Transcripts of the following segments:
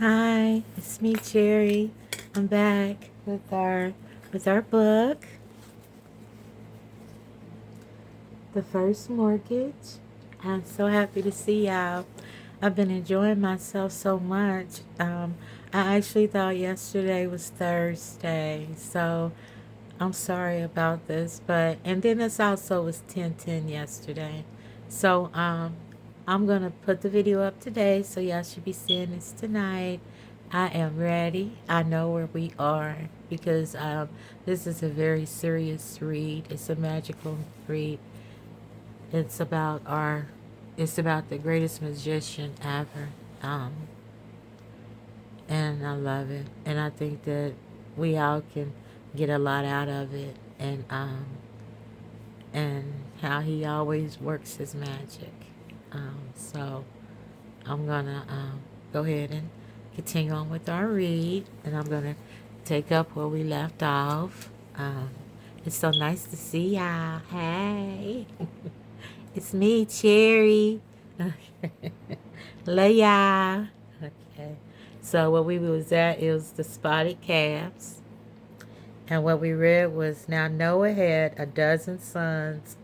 Hi, it's me, Cherry. I'm back with our book, The First Mortgage. I'm so happy to see y'all. I've been enjoying myself so much. I actually thought yesterday was Thursday, so I'm sorry about this. But and then it's also was 10:10 yesterday, so I'm gonna put the video up today, so y'all should be seeing this tonight. I am ready. I know where we are because this is a very serious read. It's a magical read. It's about our. It's about the greatest magician ever. Um, and I love it. And I think that we all can get a lot out of it. And how he always works his magic. So I'm gonna go ahead and continue on with our read, and I'm gonna take up where we left off. It's so nice to see y'all. Hey, it's me, Cherry. Love y'all. Okay. So what we was at is the spotted calves. And what we read was, now Noah had a dozen sons,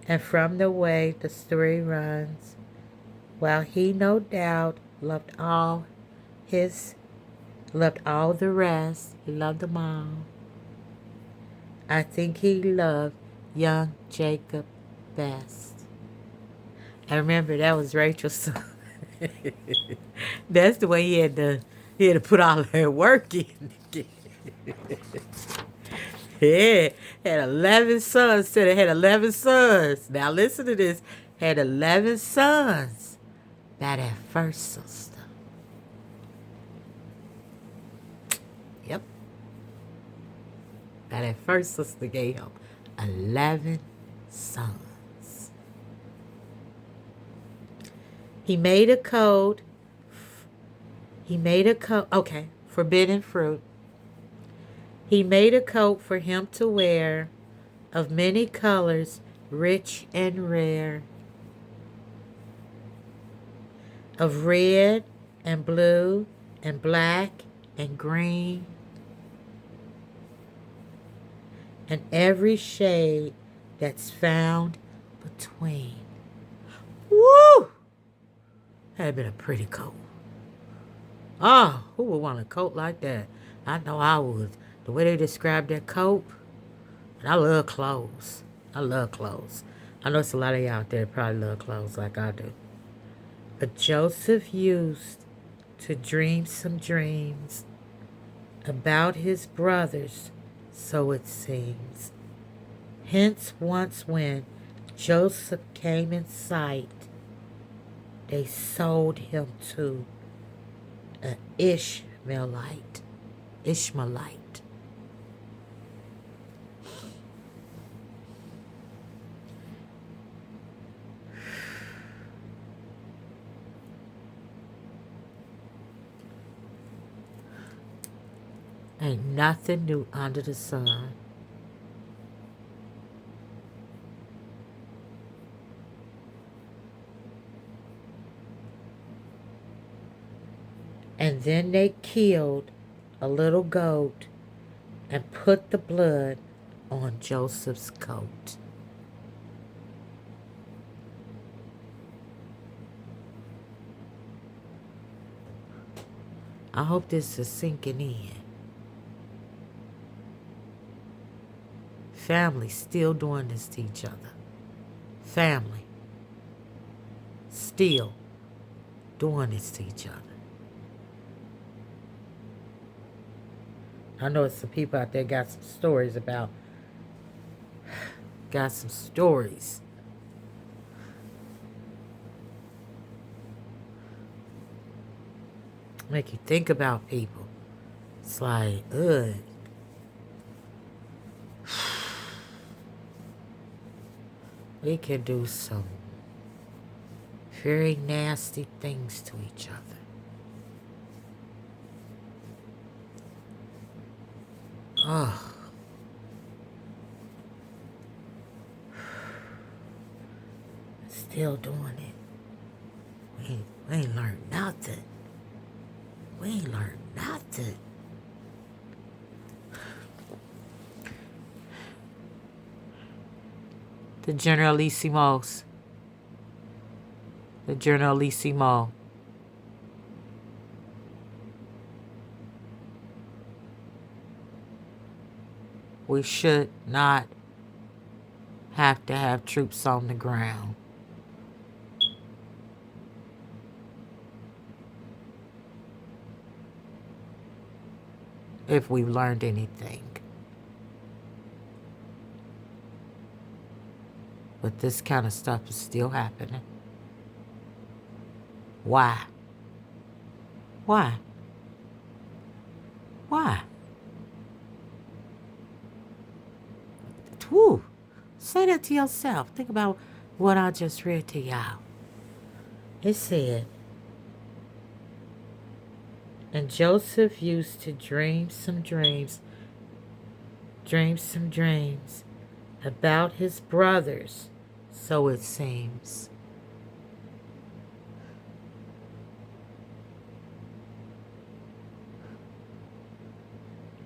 and from the way the story runs, while he no doubt his loved all the rest, he loved them all. I think he loved young Jacob best. I remember that was Rachel's son. That's the way he had to put all that work in. Yeah, had 11 sons. Said it had 11 sons. Now listen to this. Had 11 sons by that first sister. Yep, by that first sister gave him 11 sons. He made a code. He made a coat. Okay, forbidden fruit. He made a coat for him to wear of many colors, rich and rare, of red and blue and black and green, and every shade that's found between. Woo! That'd been a pretty coat. Oh, who would want a coat like that? I know I would. The way they described that coat, and I love clothes. I love clothes. I know it's a lot of y'all out there that probably love clothes like I do. But Joseph used to dream some dreams about his brothers, so it seems. Hence, once when Joseph came in sight, they sold him to an Ishmaelite. Ishmaelite. Ain't nothing new under the sun. And then they killed a little goat and put the blood on Joseph's coat. I hope this is sinking in. Family still doing this to each other. Family still doing this to each other. I know some people out there got some stories about, got some stories. Make you think about people. It's like, ugh. We can do some very nasty things to each other. Oh, still doing it. We ain't learned nothing. We ain't learned nothing. The Generalissimos. The Generalissimo. We should not have to have troops on the ground. If we've learned anything. But this kind of stuff is still happening. Why? Why? Why? Whew. Say that to yourself. Think about what I just read to y'all. It said, and Joseph used to dream some dreams about his brothers, so it seems.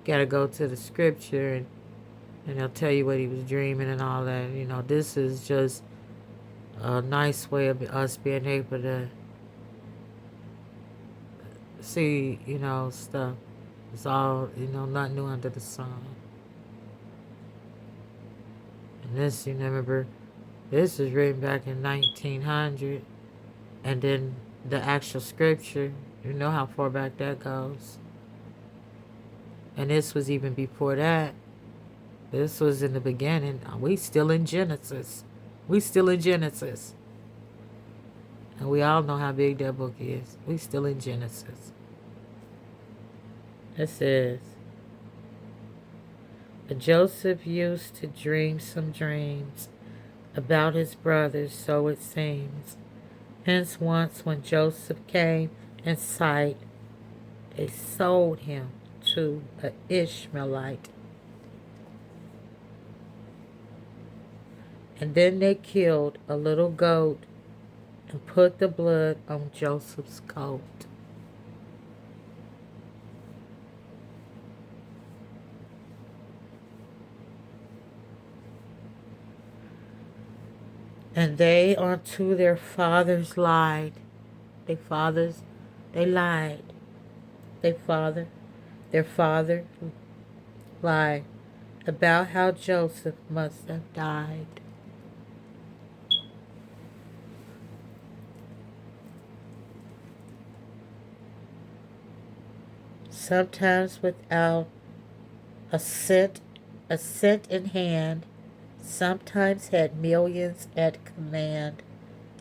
Got to go to the scripture and they'll tell you what he was dreaming and all that. You know, this is just a nice way of us being able to see, you know, stuff. It's all, you know, not new under the sun. And this, you remember, this is written back in 1900. And then the actual scripture, you know how far back that goes. And this was even before that. This was in the beginning. We still in Genesis. We still in Genesis. And we all know how big that book is. We still in Genesis. It says, Joseph used to dream some dreams about his brothers, so it seems. Hence once when Joseph came in sight, they sold him to an Ishmaelite. And then they killed a little goat and put the blood on Joseph's coat. And they unto their fathers lied. Their lied. Their father lied about how Joseph must have died. Sometimes without a cent in hand, sometimes had millions at command,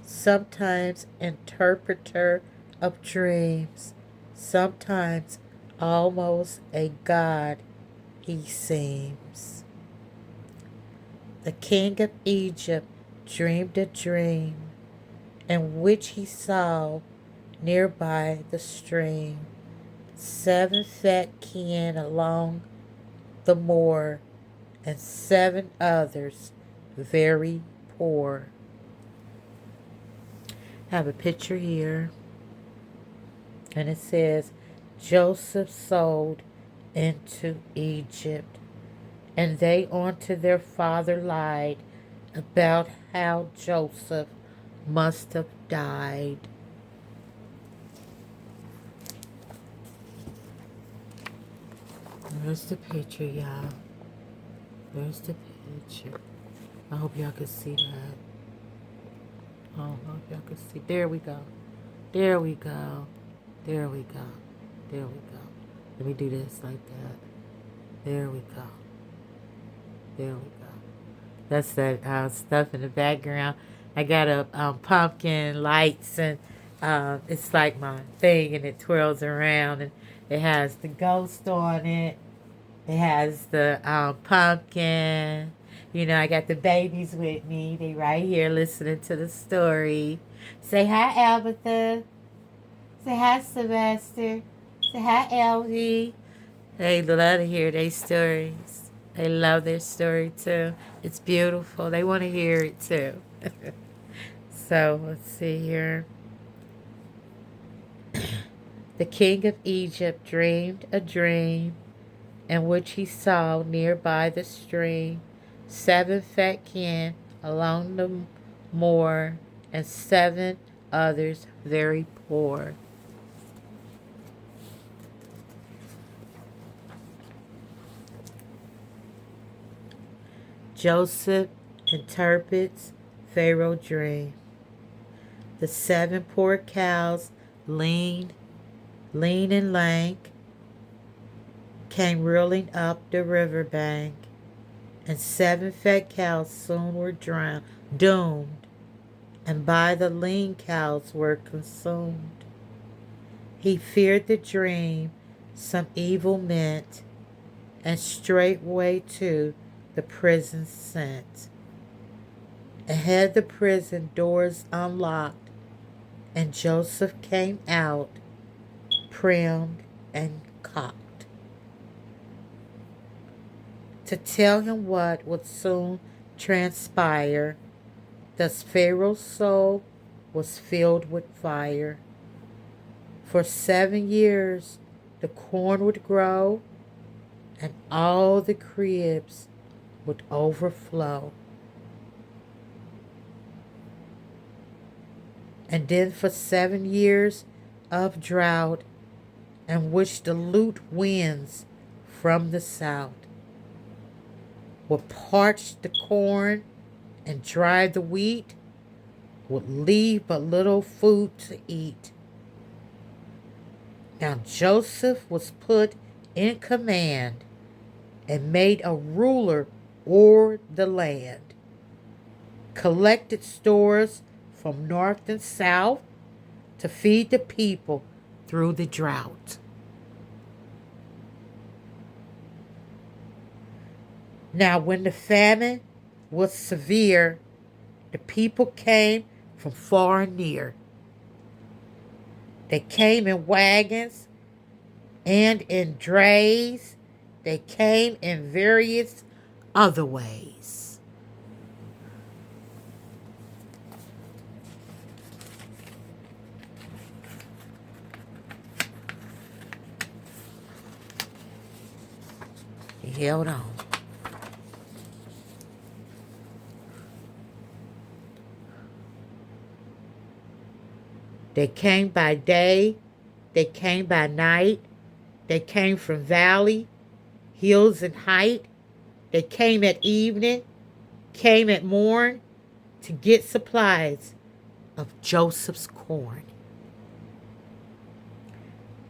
sometimes interpreter of dreams, sometimes almost a god he seems. The king of Egypt dreamed a dream, in which he saw nearby the stream 7 fat kine along the moor, and 7 others very poor. I have a picture here, and it says, Joseph sold into Egypt, and they unto their father lied about how Joseph must have died. There's the picture, y'all. There's the picture. I hope y'all can see that. I hope y'all can see. There we go. There we go. There we go. There we go. Let me do this like that. There we go. There we go. That's that stuff in the background. I got a pumpkin lights, and it's like my thing, and it twirls around, and it has the ghost on it. It has the pumpkin. You know, I got the babies with me. They right here listening to the story. Say hi, Albertha. Say hi, Sylvester. Say hi, Elvie. They love to hear their stories. They love their story too. It's beautiful. They want to hear it too. So let's see here. The king of Egypt dreamed a dream in which he saw near by the stream 7 fat kine along the moor and 7 others very poor. Joseph interprets Pharaoh's dream. The 7 poor cows, lean, lean and lank, came reeling up the river bank, and 7 fat cows soon were doomed, and by the lean cows were consumed. He feared the dream some evil meant, and straightway to the prison sent, and had the prison doors unlocked, and Joseph came out, primed and cocked, to tell him what would soon transpire. Thus Pharaoh's soul was filled with fire. For 7 years the corn would grow, and all the cribs would overflow. And then for 7 years of drought, in which the lute winds from the south would parch the corn and dry the wheat, would leave but little food to eat. Now Joseph was put in command and made a ruler o'er the land, collected stores from north and south to feed the people through the drought. Now when the famine was severe, the people came from far and near. They came in wagons and in drays. They came in various other ways. He held on. They came by day, they came by night, they came from valley, hills and height, they came at evening, came at morn to get supplies of Joseph's corn.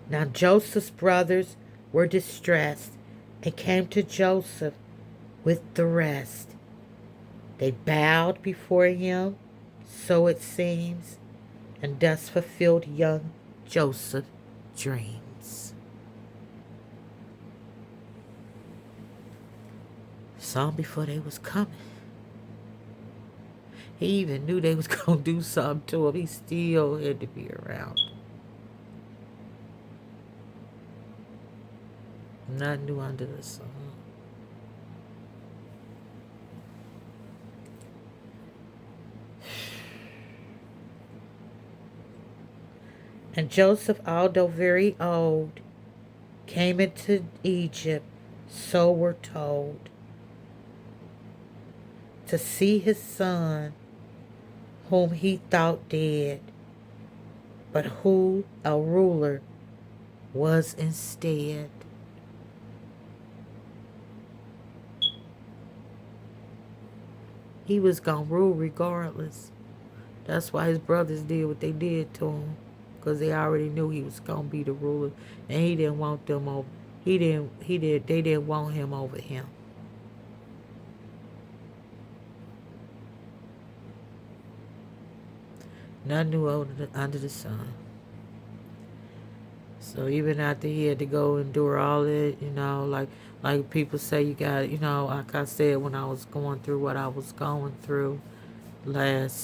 Now Joseph's brothers were distressed and came to Joseph with the rest. They bowed before him, so it seems, and thus fulfilled young Joseph's dreams. Saw him before they was coming. He even knew they was going to do something to him. He still had to be around. Nothing new under the sun. And Joseph, although very old, came into Egypt, so we're told, to see his son, whom he thought dead, but who a ruler was instead. He was going to rule regardless. That's why his brothers did what they did to him, because they already knew he was going to be the ruler, and he didn't want them over. They didn't want him over him. Nothing new under the sun. So even after he had to go endure all that, like people say, you got, like I said, when I was going through what I was going through this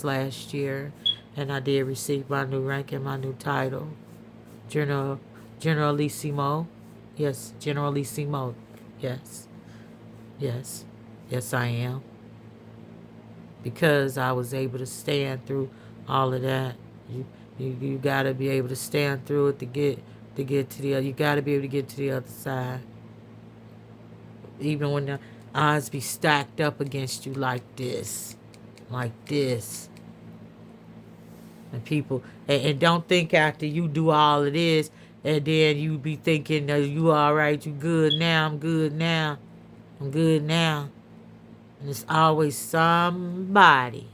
last year, and I did receive my new rank and my new title, Generalissimo. Yes, Generalissimo. Yes, yes, yes, I am. Because I was able to stand through all of that. You gotta be able to stand through it to get to the other. You gotta be able to get to the other side, even when the odds be stacked up against you like this, like this. And people, and don't think after you do all of this, and then you be thinking, you all right, you good now, I'm good now, I'm good now. And it's always somebody